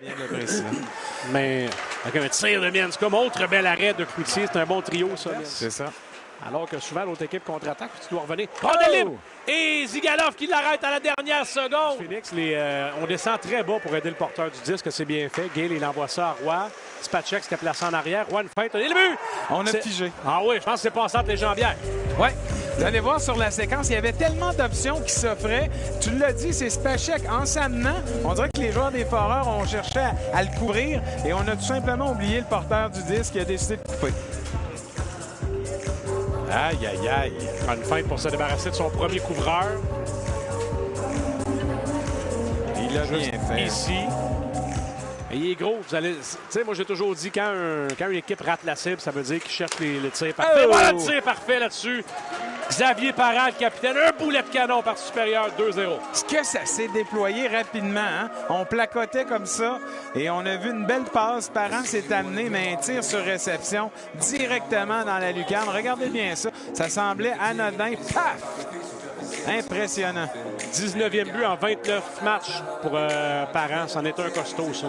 Bien le président. Mais avec un tir de Mienska, autre bel arrêt de Cloutier. C'est un bon trio, ça. C'est ça. Alors que souvent, l'autre équipe contre-attaque, tu dois revenir. Rondelle libre! Et Zigalov qui l'arrête à la dernière seconde. Phoenix, on descend très bas pour aider le porteur du disque. C'est bien fait. Gale, il envoie ça à Roy. Spacek qui s'était placé en arrière. Roy, une feinte. Et le but! On a figé. Ah oui, je pense que c'est passé entre les jambières. Oui. Vous allez voir sur la séquence, il y avait tellement d'options qui s'offraient. Tu l'as dit, c'est Spacek en s'amenant. On dirait que les joueurs des Foreurs ont cherché à le couvrir et on a tout simplement oublié le porteur du disque qui a décidé de couper. Aïe, aïe, aïe. Une feinte pour se débarrasser de son premier couvreur. Il l'a bien fait. Ici. Et il est gros. Vous allez. Tu sais, moi, j'ai toujours dit quand une équipe rate la cible, ça veut dire qu'il cherche le tir parfait. Oh! Voilà le tir parfait là-dessus. Xavier Parent, le capitaine, un boulet de canon par supérieur, 2-0. Ce que ça s'est déployé rapidement, hein? On placotait comme ça et on a vu une belle passe. Parent s'est amené, mais un tir sur réception directement dans la lucarne. Regardez bien ça. Ça semblait anodin. Paf! Impressionnant. 19e but en 29 matchs pour Parent. C'en est un costaud, ça.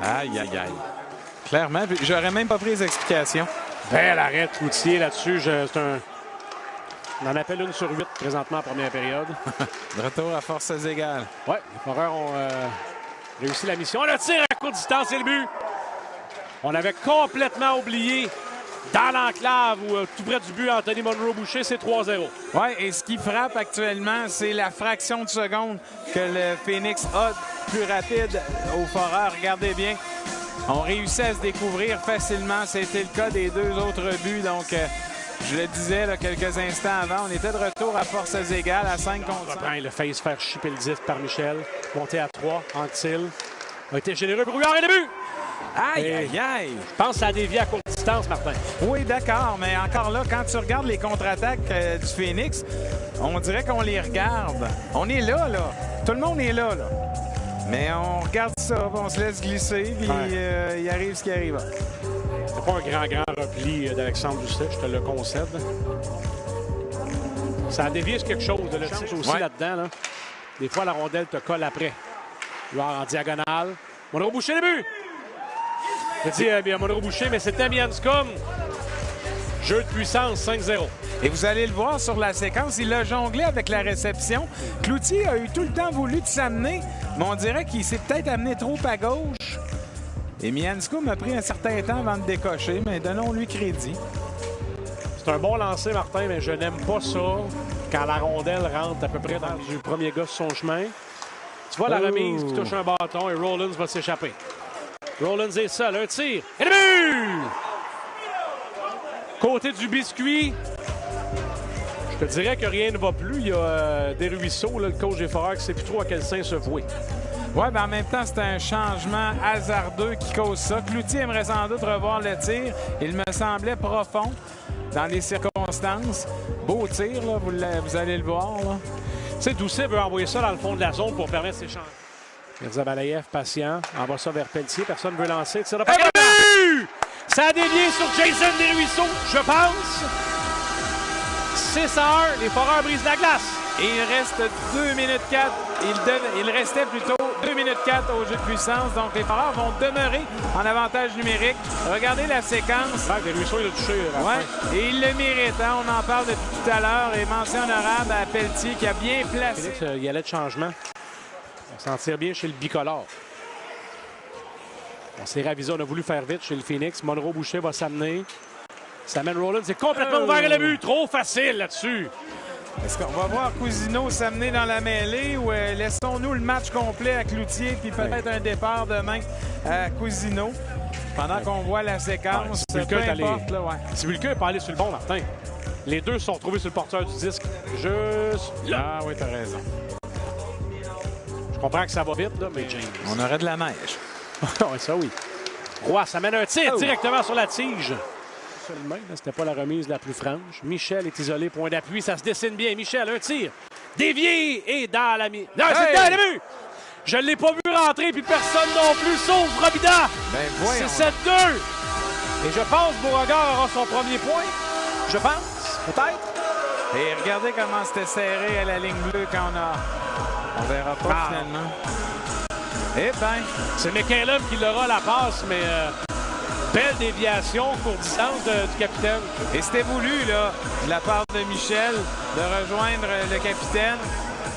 Aïe, aïe, aïe. Clairement, j'aurais même pas pris les explications. Bel arrêt de Cloutier là-dessus. On en appelle une sur 8 présentement en première période. De retour à forces égales. Oui, les Foreurs ont réussi la mission. Le tir à courte distance, c'est le but. On avait complètement oublié dans l'enclave ou tout près du but, Anthony Monroe-Boucher, c'est 3-0. Oui, et ce qui frappe actuellement, c'est la fraction de seconde que le Phoenix a plus rapide aux Foreurs. Regardez bien. On réussit à se découvrir facilement. C'était le cas des deux autres buts. Donc, je le disais là, quelques instants avant, on était de retour à forces égales à 5 contre 5. Il a failli se faire chipper le disque par Michel. Monté à 3, Anctil. A été généreux. Brouillard et le but! Aïe, aïe, aïe! Je pense que ça a dévié à courte distance, Martin. Oui, d'accord, mais encore là, quand tu regardes les contre-attaques du Phoenix, on dirait qu'on les regarde. On est là, là. Tout le monde est là, là. Mais on regarde ça, on se laisse glisser, puis il arrive ce qui arrive. C'est pas un grand repli d'Alexandre Doucet, je te le concède. Ça a dévié sur quelque chose de le tir aussi là-dedans. Là. Des fois, la rondelle te colle après. Joueur en diagonale. Monroe-Boucher, le but! J'ai dit Monroe-Boucher, mais c'était Mianscom. Jeu de puissance, 5-0. Et vous allez le voir sur la séquence, il a jonglé avec la réception. Cloutier a eu tout le temps voulu de s'amener, mais on dirait qu'il s'est peut-être amené trop à gauche. Et Mianscom a pris un certain temps avant de décocher, mais donnons-lui crédit. C'est un bon lancer, Martin, mais je n'aime pas ça quand la rondelle rentre à peu près dans le premier gars sur son chemin. Tu vois la remise qui touche un bâton et Rollins va s'échapper. Rollins est seul, un tir. Et le but! Côté du biscuit, je te dirais que rien ne va plus. Il y a Desruisseaux, le coach des Foreurs, qui ne sait plus trop à quel sein se vouer. Oui, mais en même temps, c'est un changement hasardeux qui cause ça. Cloutier aimerait sans doute revoir le tir. Il me semblait profond dans les circonstances. Beau tir, là, vous allez le voir. Tu sais, Doucet veut envoyer ça dans le fond de la zone pour permettre ses changements. Mirza Balayev, patient, envoie ça vers Pelletier. Personne ne veut lancer. Tire de pas. Ça a dévié sur Jason Desruisseaux, je pense. 6-1, les Foreurs brisent la glace. Et il reste 2 minutes 4. Il restait plutôt 2 minutes 4 au jeu de puissance. Donc, les Foreurs vont demeurer en avantage numérique. Regardez la séquence. Desruisseaux, il a touché. Ouais, et il le mérite. Hein? On en parle depuis tout à l'heure. Et mention honorable à Pelletier qui a bien placé. Félix, il y allait de changement. On s'en tire bien chez le bicolore. On s'est ravisé. On a voulu faire vite chez le Phoenix. Monroe-Boucher va s'amener. Ça mène Rollins. C'est complètement ouvert et le but. Trop facile là-dessus. Est-ce qu'on va voir Cousineau s'amener dans la mêlée ou laissons-nous le match complet à Cloutier puis peut-être un départ demain à Cousineau pendant qu'on voit la séquence? Si Bulka n'est pas allé sur le bon, Martin. Les deux se sont retrouvés sur le porteur du disque. Juste là. Ah oui, t'as raison. Je comprends que ça va vite, là, mais James. On aurait de la neige. Oui, ça oui. Roy, ça mène un tir directement sur la tige. Seulement, c'était pas la remise la plus franche. Michel est isolé, point d'appui, ça se dessine bien. Michel, un tir. Dévié et dans la mi. Non, c'est dans le but! Je ne l'ai pas vu rentrer, puis personne non plus, sauf Robida. C'est 7-2. Et je pense que Beauregard aura son premier point. Je pense, peut-être. Et regardez comment c'était serré à la ligne bleue quand on verra pas finalement. Eh bien, c'est McCallum qui l'aura la passe, mais belle déviation, court distance du capitaine. et c'était voulu, là, de la part de Michel, de rejoindre le capitaine.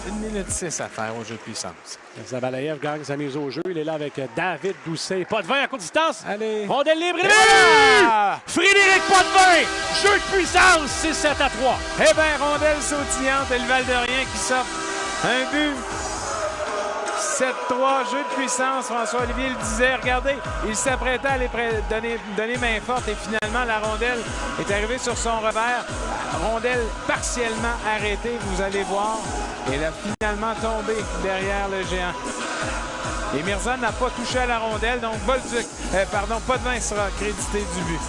1 minute 6 à faire au jeu de puissance. Zavalaev gagne sa mise au jeu. Il est là avec David Doucet. Potvin à courte distance. Allez. Rondelle libre. Et voilà! Frédéric Potvin. Jeu de puissance. 6-7 à 3. Eh bien, rondelle sautillante et le Val-de-Rien qui sort un but. 7-3, jeu de puissance. François-Olivier le disait. Regardez, il s'apprêtait à aller donner main forte et finalement, la rondelle est arrivée sur son revers. Rondelle partiellement arrêtée, vous allez voir. Elle a finalement tombé derrière le géant. Et Mirzan n'a pas touché à la rondelle, donc Potvin sera crédité du but.